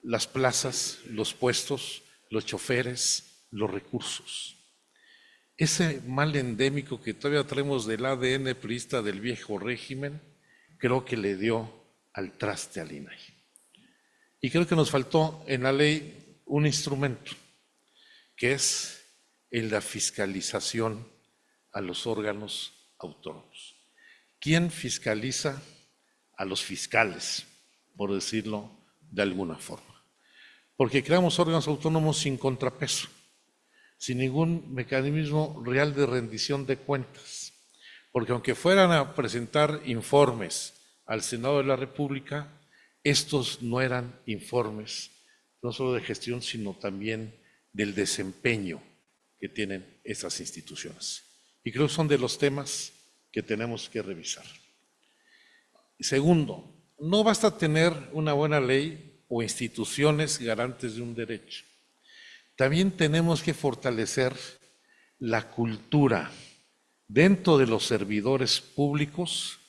las plazas, los puestos, los choferes, los recursos. Ese mal endémico que todavía traemos del ADN priista del viejo régimen, creo que le dio al traste al INAI. Y creo que nos faltó en la ley un instrumento, que es el de la fiscalización a los órganos autónomos. ¿Quién fiscaliza a los fiscales, por decirlo de alguna forma? Porque creamos órganos autónomos sin contrapeso, sin ningún mecanismo real de rendición de cuentas. Porque aunque fueran a presentar informes al Senado de la República, estos no eran informes, no solo de gestión, sino también del desempeño que tienen esas instituciones. Y creo que son de los temas que tenemos que revisar. Segundo, no basta tener una buena ley o instituciones garantes de un derecho. También tenemos que fortalecer la cultura dentro de los servidores públicos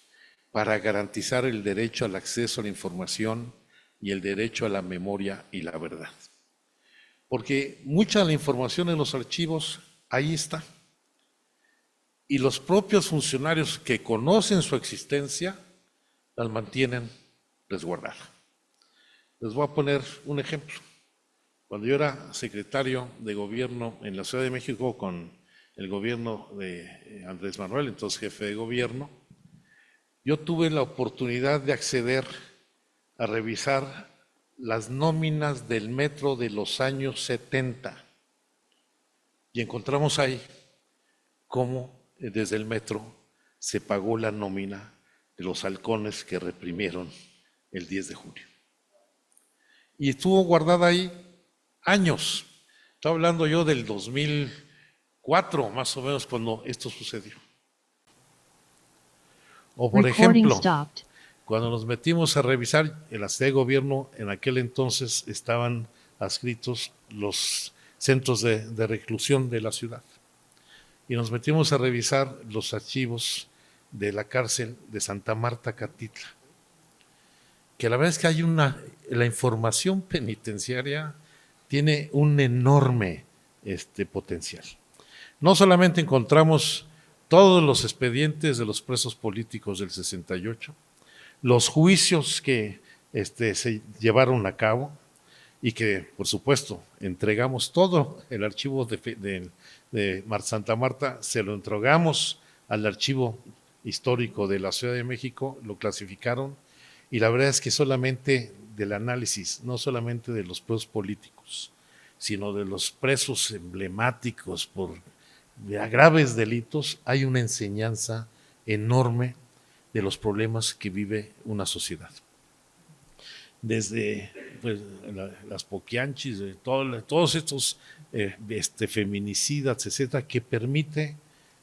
para garantizar el derecho al acceso a la información y el derecho a la memoria y la verdad. Porque mucha de la información en los archivos ahí está. Y los propios funcionarios que conocen su existencia las mantienen resguardadas. Les voy a poner un ejemplo. Cuando yo era secretario de gobierno en la Ciudad de México con el gobierno de Andrés Manuel, entonces jefe de gobierno, yo tuve la oportunidad de acceder a revisar las nóminas del metro de los años 70 y encontramos ahí cómo desde el metro se pagó la nómina de los halcones que reprimieron el 10 de junio. Y estuvo guardada ahí años. Estoy hablando yo del 2004, más o menos, cuando esto sucedió. O por ejemplo, cuando nos metimos a revisar en la sede de gobierno, en aquel entonces estaban adscritos los centros de reclusión de la ciudad. Y nos metimos a revisar los archivos de la cárcel de Santa Marta, Catitla. Que la verdad es que hay la información penitenciaria tiene un enorme potencial. No solamente encontramos todos los expedientes de los presos políticos del 68, los juicios que se llevaron a cabo y que, por supuesto, entregamos todo el archivo de Santa Marta, se lo entregamos al archivo histórico de la Ciudad de México, lo clasificaron, y la verdad es que solamente del análisis, no solamente de los presos políticos, sino de los presos emblemáticos por graves delitos, hay una enseñanza enorme de los problemas que vive una sociedad. Desde las poquianchis, de todos estos feminicidas, etcétera, que permite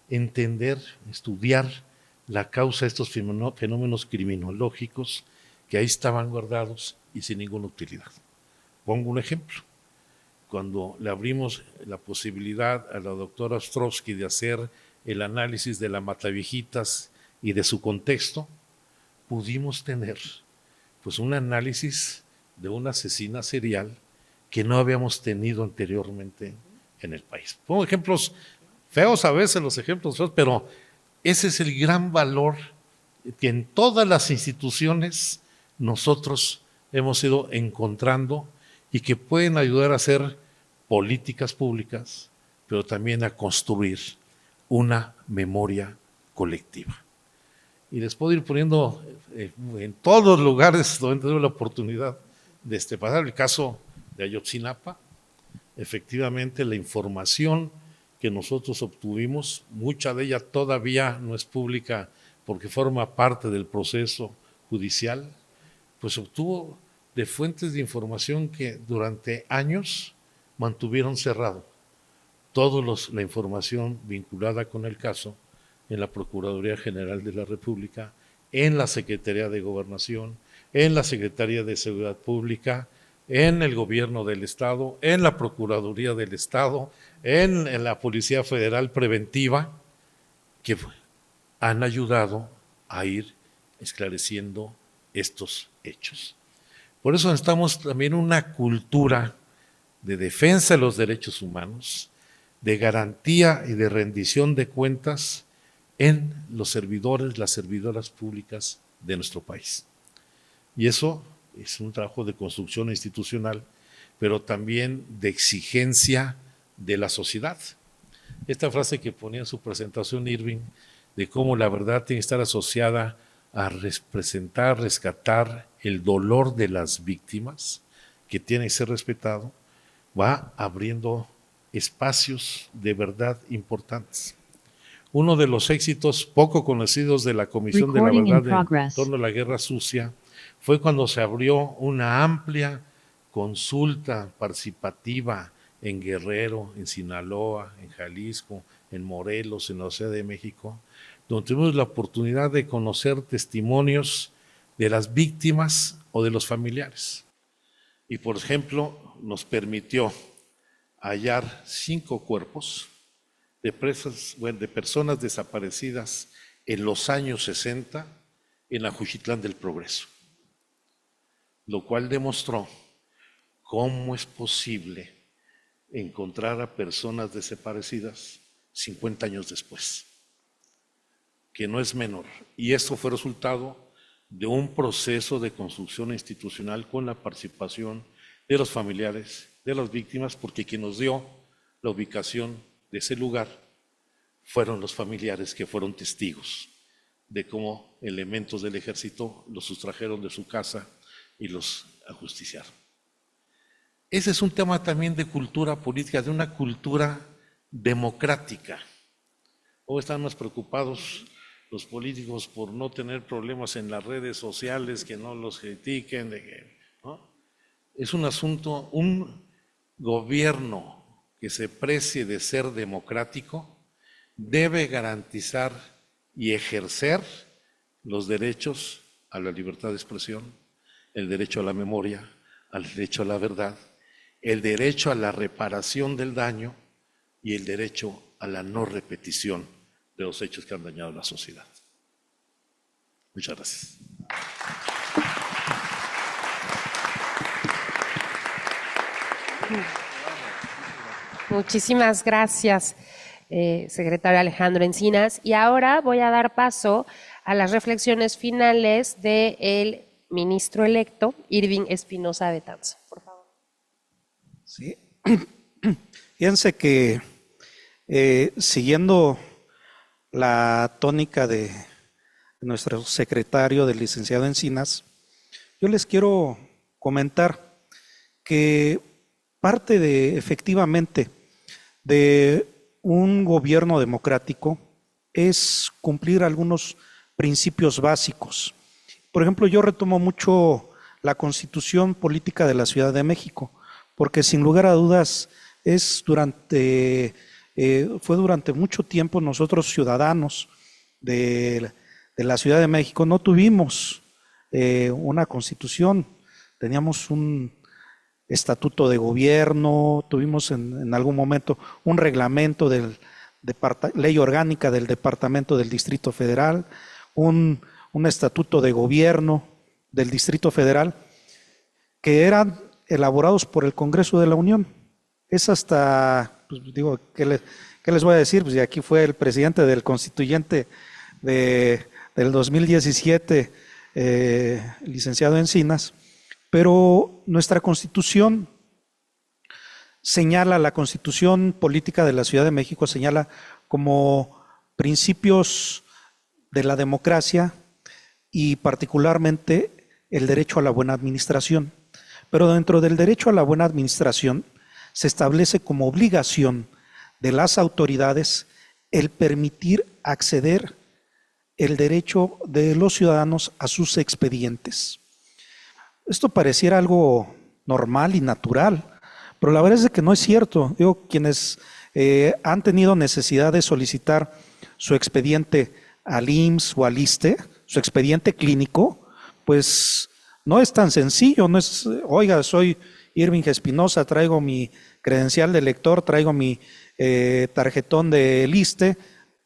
entender, estudiar la causa de estos fenómenos criminológicos que ahí estaban guardados y sin ninguna utilidad. Pongo un ejemplo. Cuando le abrimos la posibilidad a la doctora Ostrowski de hacer el análisis de la Mataviejitas y de su contexto, pudimos tener pues un análisis de una asesina serial que no habíamos tenido anteriormente en el país. Pongo ejemplos feos a veces, los ejemplos feos, pero ese es el gran valor que en todas las instituciones nosotros hemos ido encontrando y que pueden ayudar a hacer políticas públicas, pero también a construir una memoria colectiva. Y les puedo ir poniendo en todos los lugares donde tengo la oportunidad de pasar. El caso de Ayotzinapa, efectivamente la información que nosotros obtuvimos, mucha de ella todavía no es pública porque forma parte del proceso judicial, pues obtuvo de fuentes de información que durante años mantuvieron cerrado toda la información vinculada con el caso en la Procuraduría General de la República, en la Secretaría de Gobernación, en la Secretaría de Seguridad Pública, en el Gobierno del Estado, en la Procuraduría del Estado, en la Policía Federal Preventiva, que han ayudado a ir esclareciendo estos hechos. Por eso necesitamos también una cultura de defensa de los derechos humanos, de garantía y de rendición de cuentas en los servidores, las servidoras públicas de nuestro país. Y eso es un trabajo de construcción institucional, pero también de exigencia de la sociedad. Esta frase que ponía en su presentación Irving, de cómo la verdad tiene que estar asociada a representar, rescatar el dolor de las víctimas, que tiene que ser respetado, va abriendo espacios de verdad importantes. Uno de los éxitos poco conocidos de la Comisión de la Verdad en torno a la Guerra Sucia fue cuando se abrió una amplia consulta participativa en Guerrero, en Sinaloa, en Jalisco, en Morelos, en la Ciudad de México, donde tuvimos la oportunidad de conocer testimonios de las víctimas o de los familiares. Y por ejemplo, nos permitió hallar 5 cuerpos de personas desaparecidas en los años 60 en Ajuchitlán del Progreso, lo cual demostró cómo es posible encontrar a personas desaparecidas 50 años después, que no es menor. Y esto fue resultado de un proceso de construcción institucional con la participación de los familiares, de las víctimas, porque quien nos dio la ubicación de ese lugar fueron los familiares que fueron testigos de cómo elementos del ejército los sustrajeron de su casa y los ajusticiaron. Ese es un tema también de cultura política, de una cultura democrática. Hoy están más preocupados los políticos por no tener problemas en las redes sociales, que no los critiquen, ¿no? Es un asunto, un gobierno que se precie de ser democrático debe garantizar y ejercer los derechos a la libertad de expresión, el derecho a la memoria, al derecho a la verdad, el derecho a la reparación del daño y el derecho a la no repetición de los hechos que han dañado a la sociedad. Muchas gracias. Muchísimas gracias, secretario Alejandro Encinas. Y ahora voy a dar paso a las reflexiones finales del ministro electo, Irving Espinosa Betanzo. Por favor. Sí. Fíjense que siguiendo la tónica de nuestro secretario, del licenciado Encinas, yo les quiero comentar que parte de, efectivamente, de un gobierno democrático es cumplir algunos principios básicos. Por ejemplo, yo retomo mucho la Constitución Política de la Ciudad de México, porque sin lugar a dudas fue durante mucho tiempo nosotros ciudadanos de la Ciudad de México no tuvimos una Constitución, teníamos un estatuto de gobierno, tuvimos en algún momento un reglamento ley orgánica del Departamento del Distrito Federal, un estatuto de gobierno del Distrito Federal que eran elaborados por el Congreso de la Unión. Es hasta, pues digo, ¿qué les voy a decir? Pues aquí fue el presidente del constituyente del 2017, licenciado Encinas, pero nuestra Constitución señala, la Constitución Política de la Ciudad de México señala como principios de la democracia y particularmente el derecho a la buena administración. Pero dentro del derecho a la buena administración se establece como obligación de las autoridades el permitir acceder el derecho de los ciudadanos a sus expedientes. Esto pareciera algo normal y natural, pero la verdad es que no es cierto. Digo, quienes han tenido necesidad de solicitar su expediente al IMSS o al ISSSTE, su expediente clínico, pues no es tan sencillo, no es, oiga, soy Irving Espinosa, traigo mi credencial de lector, traigo mi tarjetón del ISSSTE,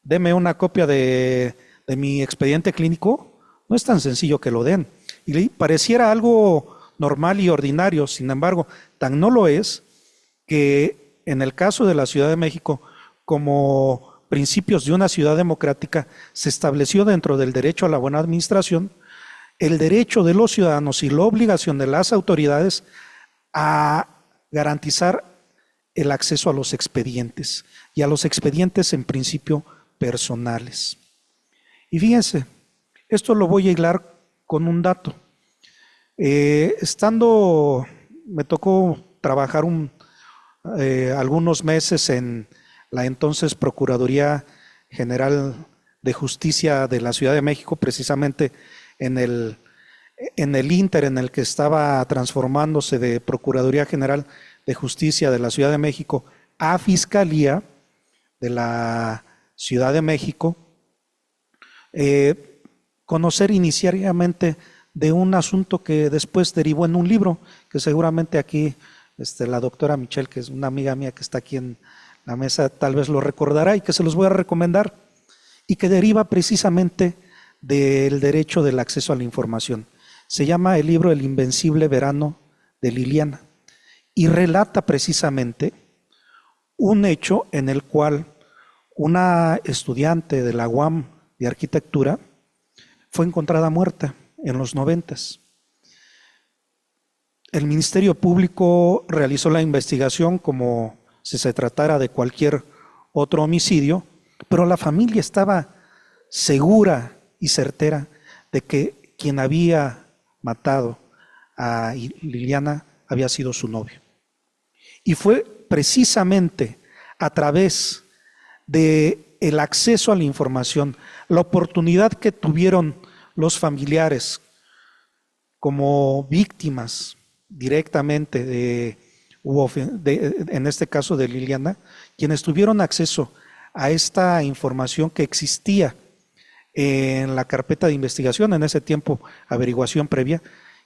deme una copia de mi expediente clínico. No es tan sencillo que lo den. Y pareciera algo normal y ordinario, sin embargo, tan no lo es que en el caso de la Ciudad de México, como principios de una ciudad democrática, se estableció dentro del derecho a la buena administración el derecho de los ciudadanos y la obligación de las autoridades a garantizar el acceso a los expedientes y a los expedientes en principio personales. Y fíjense, esto lo voy a hilar con un dato. Me tocó trabajar algunos meses en la entonces Procuraduría General de Justicia de la Ciudad de México, precisamente en el ínter en el que estaba transformándose de Procuraduría General de Justicia de la Ciudad de México a Fiscalía de la Ciudad de México, conocer inicialmente de un asunto que después derivó en un libro, que seguramente aquí la doctora Michelle, que es una amiga mía que está aquí en la mesa tal vez lo recordará y que se los voy a recomendar, y que deriva precisamente del derecho del acceso a la información. Se llama el libro El Invencible Verano de Liliana y relata precisamente un hecho en el cual una estudiante de la UAM de arquitectura fue encontrada muerta en los 90s. El Ministerio Público realizó la investigación como si se tratara de cualquier otro homicidio, pero la familia estaba segura y certera de que quien había matado a Liliana había sido su novio. Y fue precisamente a través del acceso a la información, la oportunidad que tuvieron los familiares como víctimas directamente en este caso de Liliana, quienes tuvieron acceso a esta información que existía en la carpeta de investigación, en ese tiempo averiguación previa,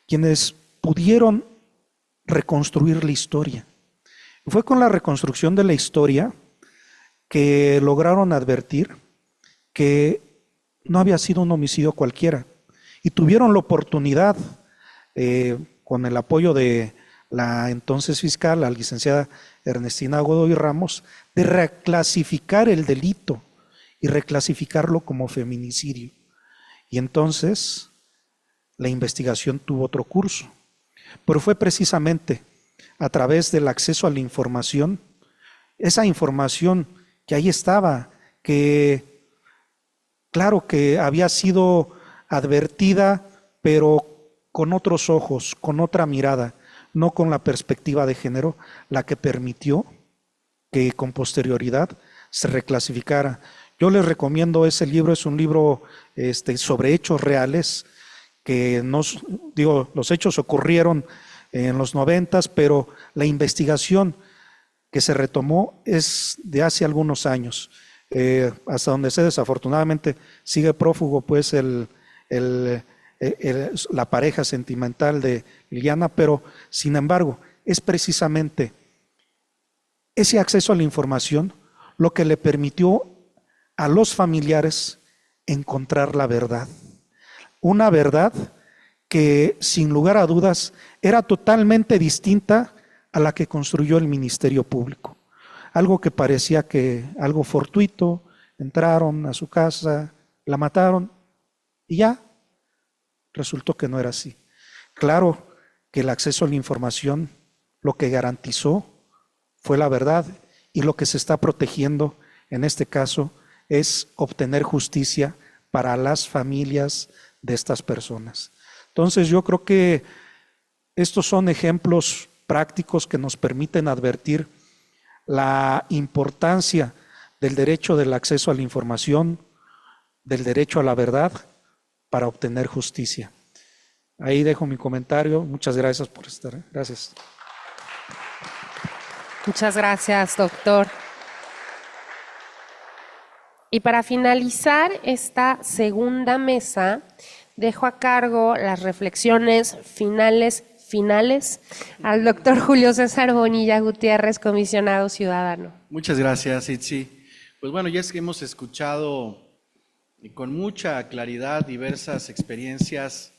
quienes pudieron reconstruir la historia. Fue con la reconstrucción de la historia que lograron advertir que no había sido un homicidio cualquiera y tuvieron la oportunidad, con el apoyo de la entonces fiscal, la licenciada Ernestina Godoy Ramos, de reclasificar el delito y reclasificarlo como feminicidio. Y entonces la investigación tuvo otro curso, pero fue precisamente a través del acceso a la información, esa información que ahí estaba, que claro que había sido advertida, pero con otros ojos, con otra mirada, no con la perspectiva de género, la que permitió que con posterioridad se reclasificara. Yo les recomiendo ese libro, es un libro sobre hechos reales, que los hechos ocurrieron en los 90s, pero la investigación que se retomó es de hace algunos años. Hasta donde sé, desafortunadamente sigue prófugo pues la pareja sentimental de Liliana, pero sin embargo es precisamente ese acceso a la información lo que le permitió a los familiares encontrar la verdad. Una verdad que sin lugar a dudas era totalmente distinta a la que construyó el Ministerio Público. Algo que parecía que algo fortuito, entraron a su casa, la mataron y ya. Resultó que no era así. Claro que el acceso a la información lo que garantizó fue la verdad, y lo que se está protegiendo en este caso es obtener justicia para las familias de estas personas. Entonces yo creo que estos son ejemplos prácticos que nos permiten advertir la importancia del derecho del acceso a la información, del derecho a la verdad para obtener justicia. Ahí dejo mi comentario. Muchas gracias por estar. Gracias. Muchas gracias, doctor. Y para finalizar esta segunda mesa, dejo a cargo las reflexiones finales al doctor Julio César Bonilla Gutiérrez, comisionado ciudadano. Muchas gracias, Itzi. Pues bueno, ya es que hemos escuchado con mucha claridad diversas experiencias,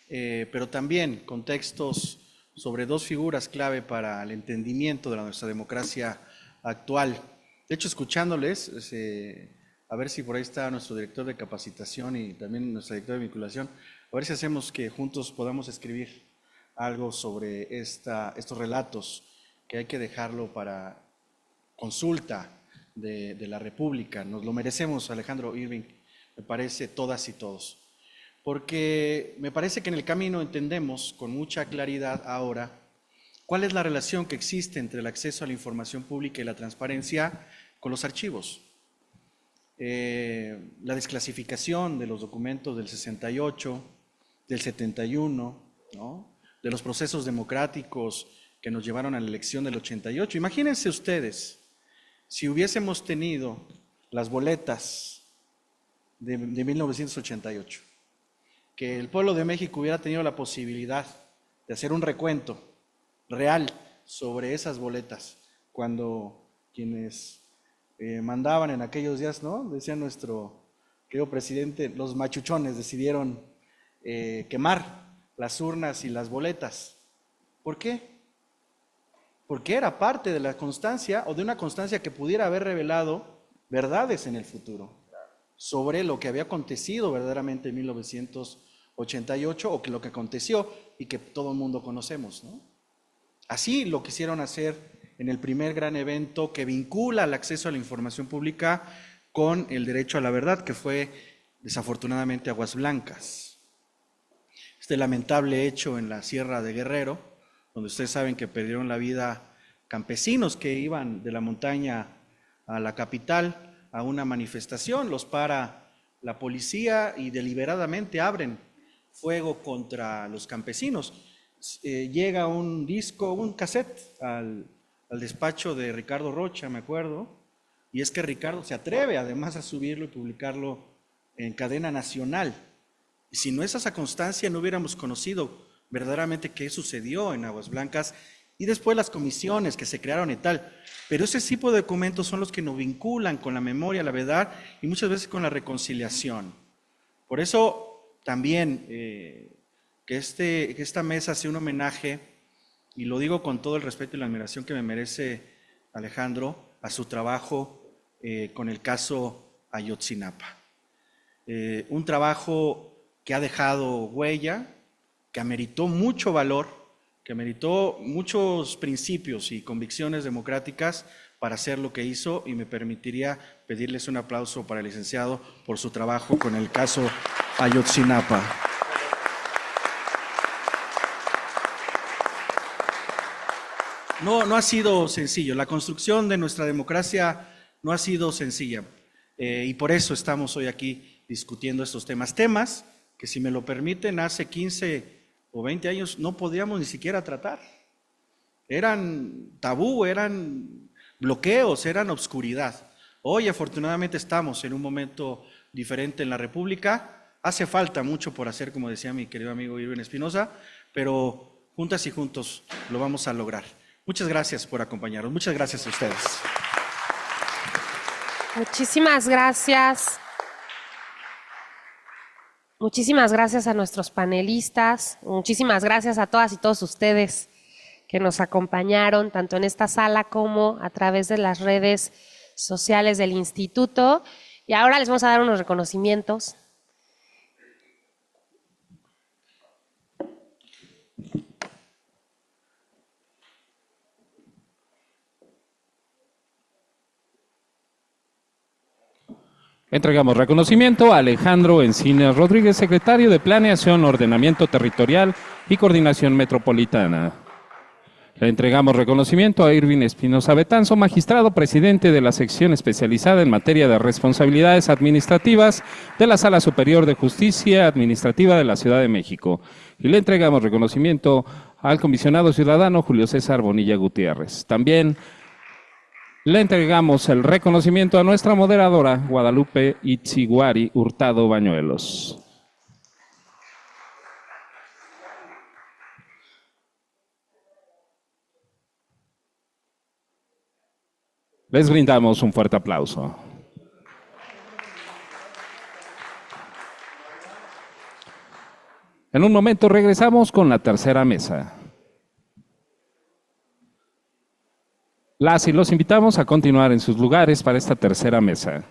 pero también contextos sobre dos figuras clave para el entendimiento de nuestra democracia actual. De hecho, escuchándoles, a ver si por ahí está nuestro director de capacitación y también nuestra directora de vinculación, a ver si hacemos que juntos podamos escribir algo sobre estos relatos, que hay que dejarlo para consulta de la República. Nos lo merecemos, Alejandro Irving, me parece, todas y todos. Porque me parece que en el camino entendemos con mucha claridad ahora cuál es la relación que existe entre el acceso a la información pública y la transparencia con los archivos. La desclasificación de los documentos del 68, del 71, ¿no?, de los procesos democráticos que nos llevaron a la elección del 88. Imagínense ustedes, si hubiésemos tenido las boletas de 1988, que el pueblo de México hubiera tenido la posibilidad de hacer un recuento real sobre esas boletas, cuando quienes mandaban en aquellos días, ¿no? Decía nuestro querido presidente, los machuchones decidieron quemar las urnas y las boletas. ¿Por qué? Porque era parte de la constancia o de una constancia que pudiera haber revelado verdades en el futuro sobre lo que había acontecido verdaderamente en 1988 o que lo que aconteció y que todo el mundo conocemos, ¿no? Así lo quisieron hacer en el primer gran evento que vincula el acceso a la información pública con el derecho a la verdad, que fue desafortunadamente Aguas Blancas. Este lamentable hecho en la Sierra de Guerrero, donde ustedes saben que perdieron la vida campesinos que iban de la montaña a la capital a una manifestación, los para la policía y deliberadamente abren fuego contra los campesinos. Llega un disco, un cassette al despacho de Ricardo Rocha, me acuerdo, y es que Ricardo se atreve además a subirlo y publicarlo en cadena nacional. Y si no es esa constancia, no hubiéramos conocido verdaderamente qué sucedió en Aguas Blancas y después las comisiones que se crearon y tal. Pero ese tipo de documentos son los que nos vinculan con la memoria, la verdad y muchas veces con la reconciliación. Por eso también que esta mesa sea un homenaje, y lo digo con todo el respeto y la admiración que me merece Alejandro, a su trabajo con el caso Ayotzinapa. Un trabajo que ha dejado huella, que ameritó mucho valor, que ameritó muchos principios y convicciones democráticas para hacer lo que hizo, y me permitiría pedirles un aplauso para el licenciado por su trabajo con el caso Ayotzinapa. No ha sido sencillo, la construcción de nuestra democracia no ha sido sencilla, y por eso estamos hoy aquí discutiendo estos temas que, si me lo permiten, hace 15 o 20 años no podíamos ni siquiera tratar. Eran tabú, eran bloqueos, eran obscuridad. Hoy afortunadamente estamos en un momento diferente en la República. Hace falta mucho por hacer, como decía mi querido amigo Irving Espinosa, pero juntas y juntos lo vamos a lograr. Muchas gracias por acompañarnos. Muchas gracias a ustedes. Muchísimas gracias. Muchísimas gracias a nuestros panelistas, muchísimas gracias a todas y todos ustedes que nos acompañaron, tanto en esta sala como a través de las redes sociales del instituto. Y ahora les vamos a dar unos reconocimientos. Entregamos reconocimiento a Alejandro Encinas Rodríguez, secretario de Planeación, Ordenamiento Territorial y Coordinación Metropolitana. Le entregamos reconocimiento a Irving Espinosa Betanzo, magistrado presidente de la sección especializada en materia de responsabilidades administrativas de la Sala Superior de Justicia Administrativa de la Ciudad de México. Y le entregamos reconocimiento al comisionado ciudadano Julio César Bonilla Gutiérrez. También le entregamos el reconocimiento a nuestra moderadora, Guadalupe Itziguari Hurtado Bañuelos. Les brindamos un fuerte aplauso. En un momento regresamos con la tercera mesa. Las y los invitamos a continuar en sus lugares para esta tercera mesa.